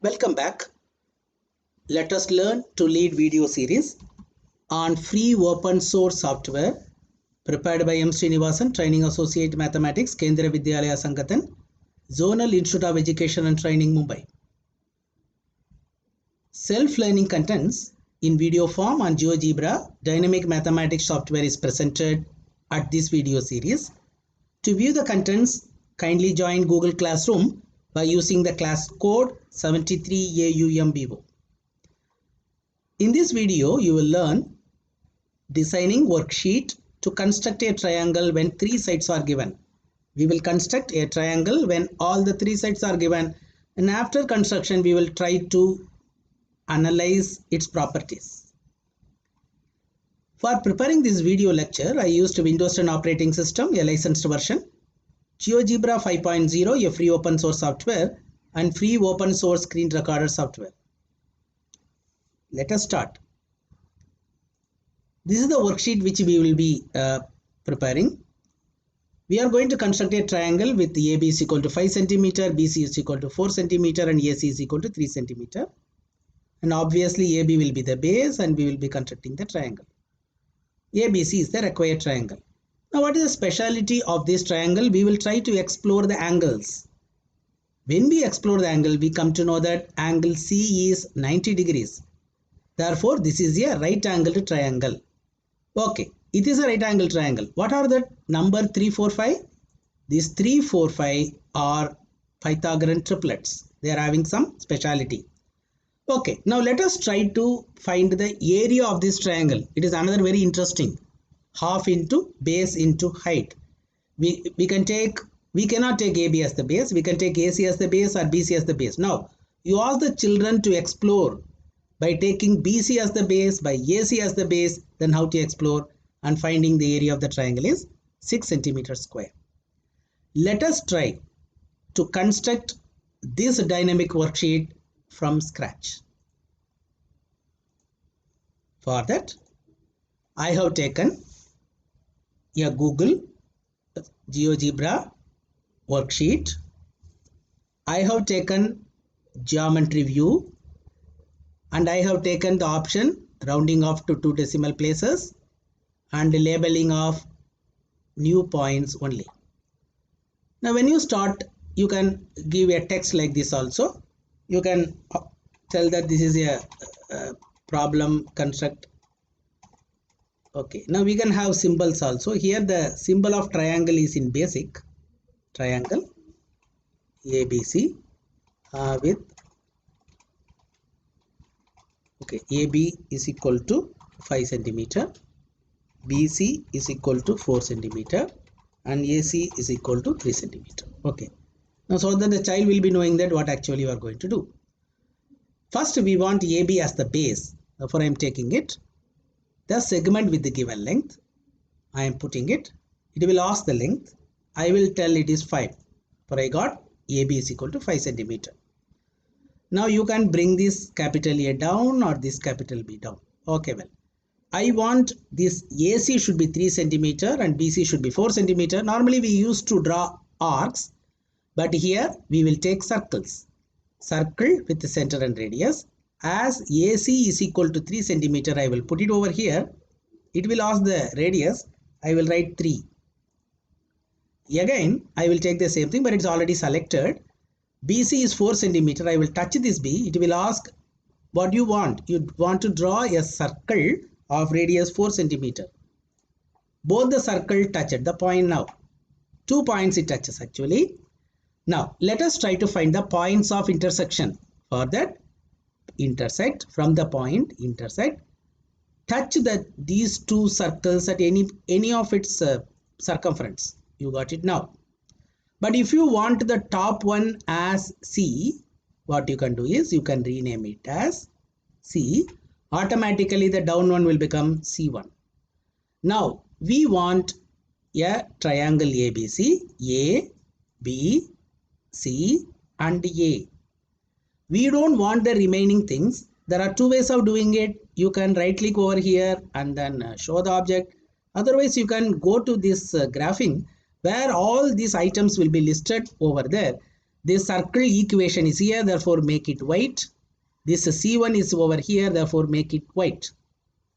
Welcome back. Let us learn to lead video series on free open source software prepared by M. Srinivasan, Training Associate Mathematics, Kendriya Vidyalaya Sangathan, Zonal Institute of Education and Training, Mumbai. Self-learning contents in video form on GeoGebra dynamic mathematics software is presented at this video series. To view the contents, kindly join Google Classroom by using the class code 73AUMBO. In this video, you will learn designing worksheet to construct a triangle when three sides are given. We will construct a triangle when all the three sides are given, and after construction we will try to analyze its properties. For preparing this video lecture, I used Windows 10 operating system, a licensed version, GeoGebra 5.0, a free open source software, and free open source screen recorder software. Let us start. This is the worksheet which we will be preparing. We are going to construct a triangle with AB is equal to 5 cm, BC is equal to 4 cm, and AC is equal to 3 cm. And obviously AB will be the base and we will be constructing the triangle. ABC is the required triangle. Now what is the speciality of this triangle? We will try to explore the angles. When we explore the angle, we come to know that angle C is 90 degrees. Therefore, this is a right angled triangle. Okay, it is a right angle triangle. What are the number 3, 4, 5? These 3, 4, 5 are Pythagorean triplets. They are having some speciality. Okay, now let us try to find the area of this triangle. It is another very interesting. Half into base into height. We cannot take AB as the base. We can take AC as the base or BC as the base. Now, you ask the children to explore by taking BC as the base, by AC as the base, then how to explore and finding the area of the triangle is 6 cm square. Let us try to construct this dynamic worksheet from scratch. For that, I have taken a Google GeoGebra worksheet. I have taken geometry view and I have taken the option rounding off to 2 decimal places and labeling of new points only. Now when you start, you can give a text like this also. You can tell that this is a problem construct. Okay, now we can have symbols also. Here the symbol of triangle is in basic triangle ABC with AB is equal to 5 cm, BC is equal to 4 cm, and AC is equal to 3 cm. Okay. Now so that the child will be knowing that what actually you are going to do. First we want AB as the base. Therefore I am taking it. The segment with the given length. I am putting it. It will ask the length. I will tell it is 5. For I got AB is equal to 5 cm. Now you can bring this capital A down or this capital B down. Okay, well. I want this AC should be 3 cm and BC should be 4 cm. Normally we used to draw arcs. But here we will take circles. Circle with the center and radius. As AC is equal to 3 cm, I will put it over here. It will ask the radius. I will write 3. Again, I will take the same thing, but it's already selected. BC is 4 cm. I will touch this B. It will ask what you want. You want to draw a circle of radius 4 cm. Both the circle touch at the point now. 2 points it touches actually. Now, let us try to find the points of intersection. For that, intersect from the point, intersect, touch these two circles at any of its circumference. You got it now. But if you want the top one as C, what you can do is you can rename it as C. Automatically, the down one will become C1. Now, we want a triangle ABC, A, B, C and A. We don't want the remaining things. There are two ways of doing it. You can right click over here and then show the object. Otherwise, you can go to this graphing where all these items will be listed over there. This circle equation is here, therefore make it white. This C1 is over here, therefore make it white.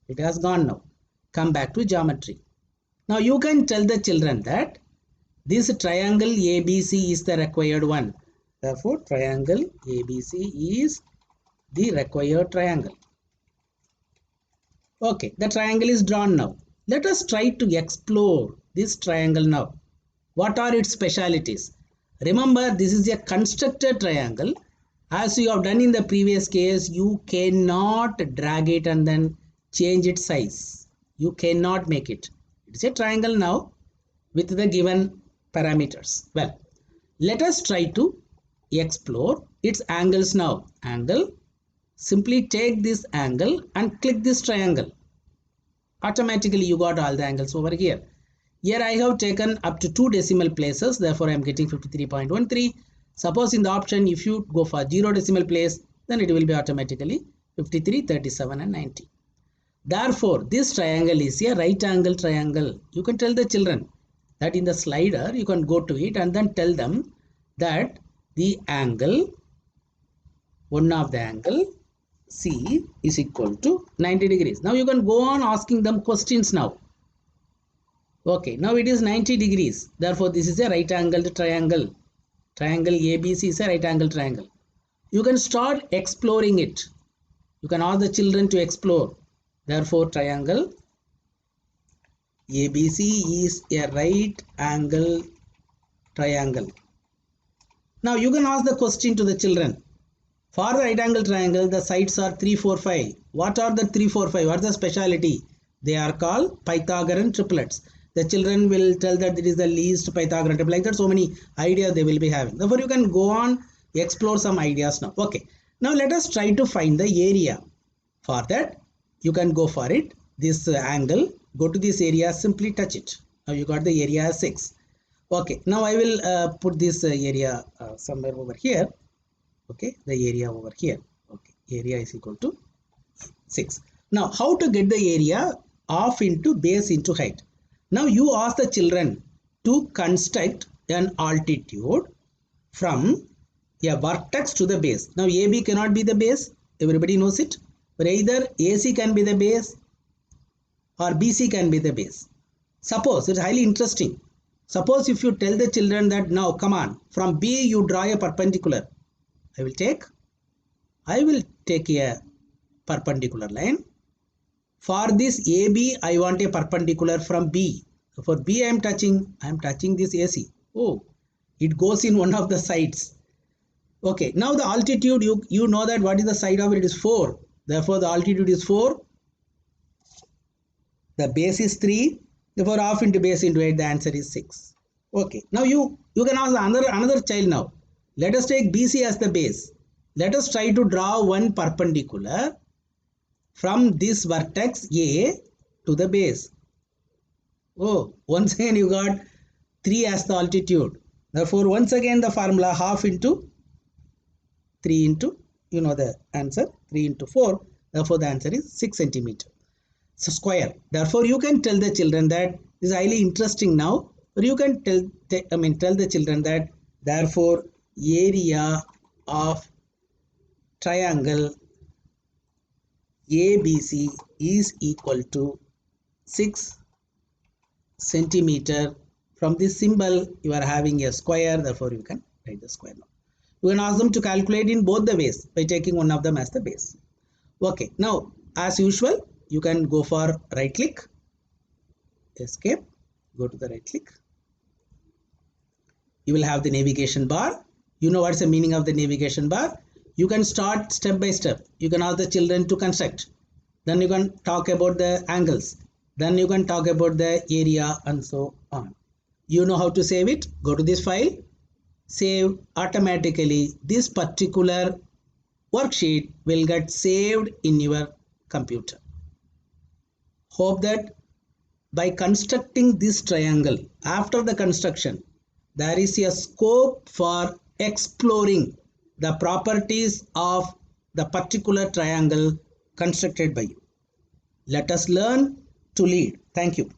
It has gone now. Come back to geometry. Now you can tell the children that this triangle ABC is the required one. Therefore, triangle ABC is the required triangle. Okay, the triangle is drawn now. Let us try to explore this triangle now. What are its specialities? Remember, this is a constructed triangle. As you have done in the previous case, you cannot drag it and then change its size. You cannot make it. It is a triangle now with the given parameters. Well, let us try to explore its angles now. Angle. Simply take this angle and click this triangle. Automatically you got all the angles over here. Here I have taken up to 2 decimal places, therefore I am getting 53.13. Suppose in the option if you go for 0 decimal place, then it will be automatically 53, 37 and 90. Therefore this triangle is a right angle triangle. You can tell the children that in the slider you can go to it and then tell them that the angle, one of the angle C is equal to 90 degrees. Now you can go on asking them questions now. Okay, now it is 90 degrees. Therefore, this is a right angled triangle. Triangle ABC is a right angle triangle. You can start exploring it. You can ask the children to explore. Therefore, triangle ABC is a right angle triangle. Now you can ask the question to the children. For the right angle triangle, the sides are 3, 4, 5. What are the 3, 4, 5? What is the speciality? They are called Pythagorean triplets. The children will tell that it is the least Pythagorean triplet. Like that, so many ideas they will be having. Therefore, you can go on, explore some ideas now. Okay. Now, let us try to find the area. For that, you can go for it. This angle, go to this area, simply touch it. Now, you got the area as 6. Okay. Now, I will put this area somewhere over here. Okay, the area over here. Okay, area is equal to 6. Now, how to get the area of into base into height? Now, you ask the children to construct an altitude from a vertex to the base. Now, AB cannot be the base. Everybody knows it. But either AC can be the base or BC can be the base. Suppose, it's highly interesting. Suppose if you tell the children that now, come on, from B you draw a perpendicular. I will take a perpendicular line. For this AB, I want a perpendicular from B. So for B, I am touching this AC. Oh, it goes in one of the sides. Okay, now the altitude, you know that what is the side of it? It is 4. Therefore, the altitude is 4. The base is 3. Therefore, half into base into 8, the answer is 6. Okay, now you can ask another child now. Let us take BC as the base. Let us try to draw one perpendicular from this vertex A to the base. Oh, once again you got 3 as the altitude. Therefore, once again the formula half into 3 into, you know the answer, 3 into 4. Therefore, the answer is 6 centimeter. So, square. Therefore, you can tell the children that this is highly interesting now. Or you can tell the children that therefore, area of triangle ABC is equal to 6 centimeter. From this symbol you are having a square, therefore you can write the square now. You can ask them to calculate in both the ways by taking one of them as the base. Okay, now as usual you can go for right click, escape, go to the right click. You will have the navigation bar. You know what's the meaning of the navigation bar. You can start step by step. You can ask the children to construct. Then you can talk about the angles. Then you can talk about the area and so on. You know how to save it. Go to this file. Save automatically. This particular worksheet will get saved in your computer. Hope that by constructing this triangle, after the construction, there is a scope for exploring the properties of the particular triangle constructed by you. Let us learn to lead. Thank you.